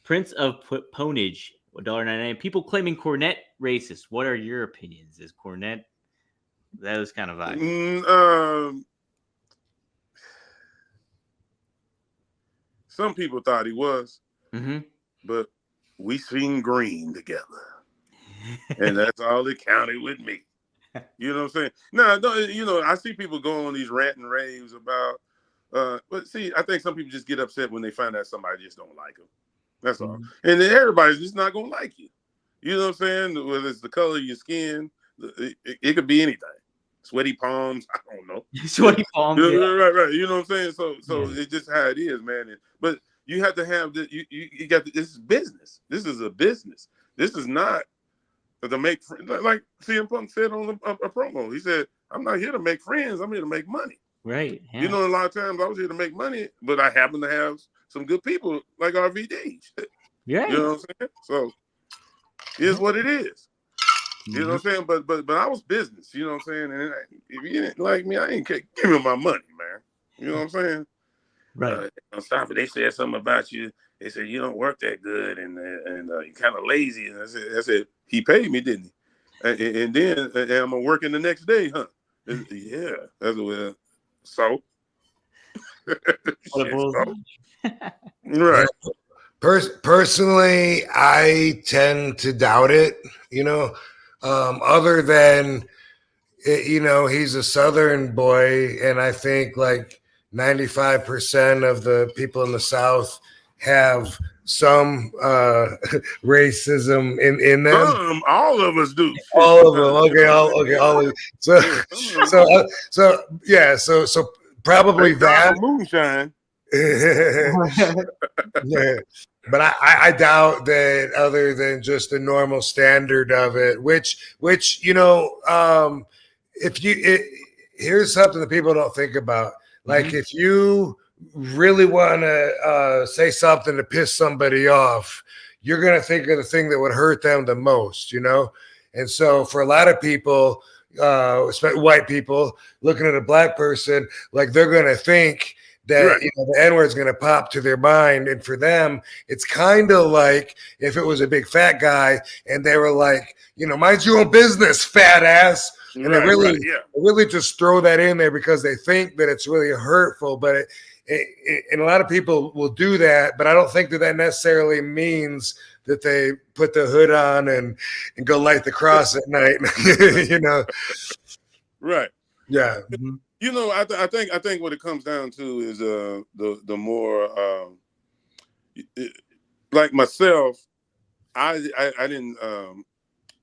Prince of Ponage, $1.99. People claiming Cornette racist. What are your opinions? Is Cornette those kind of vibes? Some people thought he was, Mm-hmm. but we seen green together, and that's all that counted with me. You know what I'm saying? No, I see people go on these rant and raves about. But see, I think some people just get upset when they find out somebody just don't like them. That's all. And then everybody's just not gonna like you. You know what I'm saying? Whether it's the color of your skin, it could be anything. Sweaty palms, I don't know. Sweaty palms, yeah. Right. You know what I'm saying? So it's just how it is, man. But you have to have the you got this is business. This is a business. This is not to make friends. Like CM Punk said on a promo. He said, "I'm not here to make friends. I'm here to make money." Right. Yeah. You know, a lot of times I was here to make money, but I happen to have some good people like RVD. Yeah. You know what I'm saying? So here's what it is. You know what I'm saying? But I was business. You know what I'm saying? And if you didn't like me, I ain't give me my money, man. You know what I'm saying? Right. Stop it. They said something about you. They said you don't work that good and you're kind of lazy. And I said he paid me, didn't he? And then I'm working the next day, huh? Yeah, that's what. So, right. Personally, I tend to doubt it. Other than he's a Southern boy, and I think like 95% of the people in the South have some racism in them. All of us do. All of them. Okay. All of them. So probably that moonshine. Yeah. But I doubt that other than just the normal standard of it, which here's something that people don't think about. Like if you really want to say something to piss somebody off, you're going to think of the thing that would hurt them the most, And so for a lot of people, especially white people, looking at a black person, like they're going to think that the N-word is going to pop to their mind. And for them, it's kind of like if it was a big fat guy and they were like, mind your own business, fat ass. And they really just throw that in there because they think that it's really hurtful. But and a lot of people will do that, but I don't think that necessarily means that they put the hood on and go light the cross at night, Right. Yeah. I think what it comes down to is the more like myself, I didn't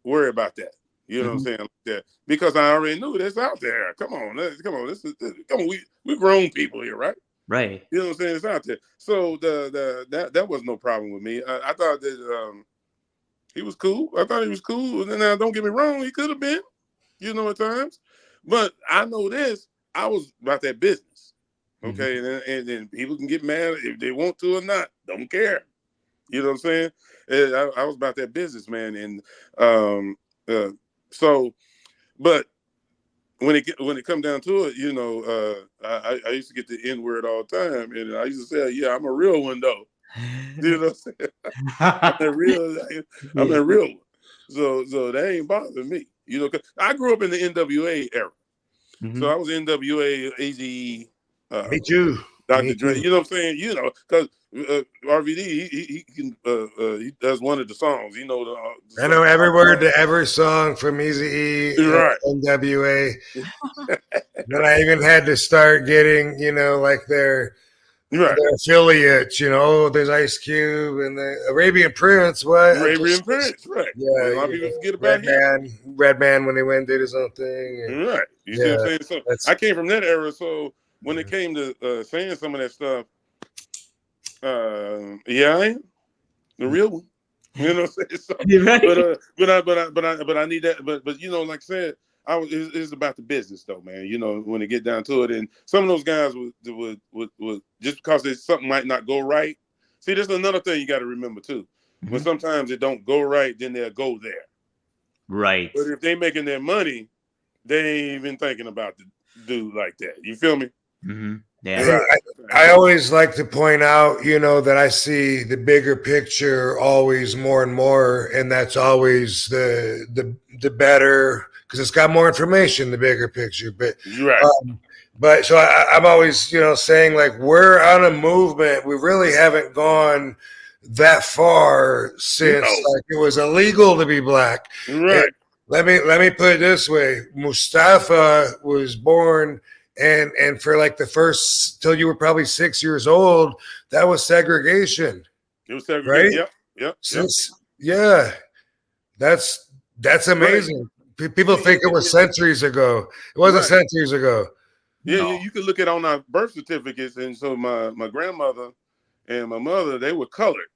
worry about that. You know what I'm saying? Like that, because I already knew that's out there. Come on. We grown people here, right? Right. You know what I'm saying? It's out there. So that was no problem with me. I thought that he was cool. I thought he was cool. And now, don't get me wrong, he could have been, at times. But I know this. I was about that business. Okay. And then people can get mad if they want to or not. Don't care. You know what I'm saying? I was about that business, man. And so, but when it come down to it, I used to get the N-word all the time, and I used to say, "Yeah, I'm a real one, though." You know what I'm saying? I'm a real one. So that ain't bothering me. Cause I grew up in the NWA era, so I was NWA, AZ. Me too. Dr. Dre, you know what I'm saying? Because RVD, he does one of the songs. I know every word to every song from Eazy-E, NWA. Then I even had to start getting, like their affiliates. There's Ice Cube and the Arabian Prince. What? Arabian Prince, right? Yeah, a lot of people forget about him. Redman when he went and did his own thing. And, right. You see what I'm saying? So I came from that era, so when it came to saying some of that stuff, I am the real one. You know what I'm saying? So, right. But I need that. But like I said, it's about the business though, man. When it get down to it, and some of those guys would just because something might not go right. See, there's another thing you got to remember too. When sometimes it don't go right, then they'll go there. Right. But if they making their money, they ain't even thinking about the dude like that. You feel me? Yeah. Right. I always like to point out, that I see the bigger picture always more and more, and that's always the better because it's got more information, the bigger picture. But You're right. but so I'm always, saying like we're on a movement. We really haven't gone that far since like it was illegal to be black. Right. And let me put it this way: Mustafa was born. And for like the first till you were probably 6 years old, that was segregation. It was segregation. Right? Yep. Yeah, that's amazing. Right. People think it was centuries ago. It wasn't centuries ago. Yeah, you can look at on our birth certificates, and so my grandmother and my mother, they were colored.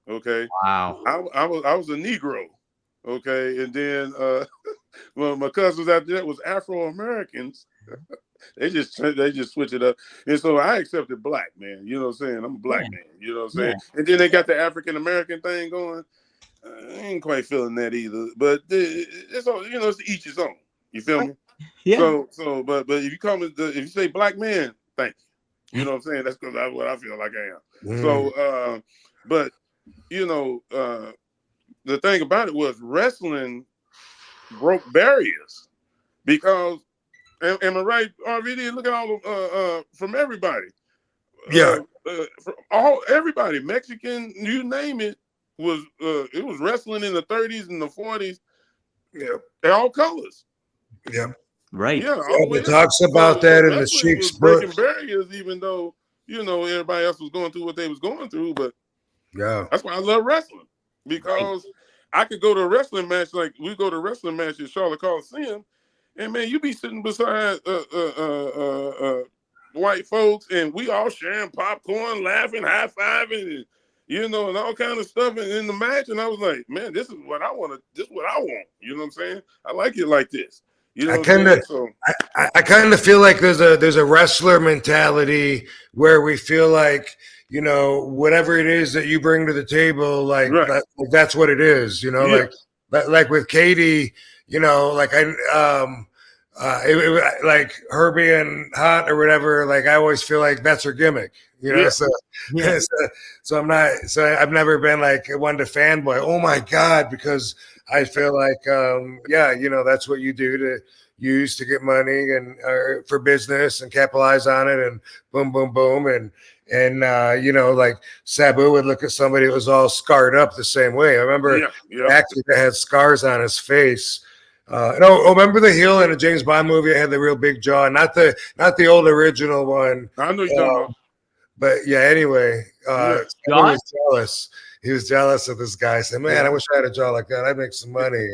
Okay. Wow. I was a Negro. Okay, and then well, my cousins after that was Afro Americans. They just switch it up, and so I accepted black, man. You know what I'm saying? I'm a black man. You know what I'm saying? And then they got the African American thing going. I ain't quite feeling that either, but it's all, it's each his own. You feel me? Yeah. So, but if you say black man, thank you. You know what I'm saying? That's because that's what I feel like I am. So, but the thing about it was wrestling broke barriers because. Am I right, RVD? Look at all from everybody. Yeah. From everybody, Mexican, you name it, was wrestling in the 30s and the 40s. Yeah. They're all colors. Yeah. Right. Yeah. It talks about that in the Sheik's book. Breaking barriers, even though everybody else was going through what they was going through, but that's why I love wrestling because I could go to a wrestling match like we go to a wrestling match at Charlotte Coliseum. And man, you be sitting beside white folks, and we all sharing popcorn, laughing, high fiving, and all kind of stuff in the match. And I was like, man, this is what I want. This is what I want. You know what I'm saying? I like it like this. I kind of feel like there's a wrestler mentality where we feel like whatever it is that you bring to the table, like that's what it is. Like with Katie. Like like her being hot or whatever. Like I always feel like that's her gimmick. So I'm not. So I've never been like one to fanboy. Oh my god, because I feel like that's what you do to use to get money and for business and capitalize on it and boom, boom, boom and like Sabu would look at somebody that was all scarred up the same way. I remember an actor that had scars on his face. Remember the heel in a James Bond movie? That had the real big jaw, not the old original one. I know you're talking about. But yeah, anyway, he was jealous. He was jealous of this guy. Said, "Man, I wish I had a jaw like that. I'd make some money."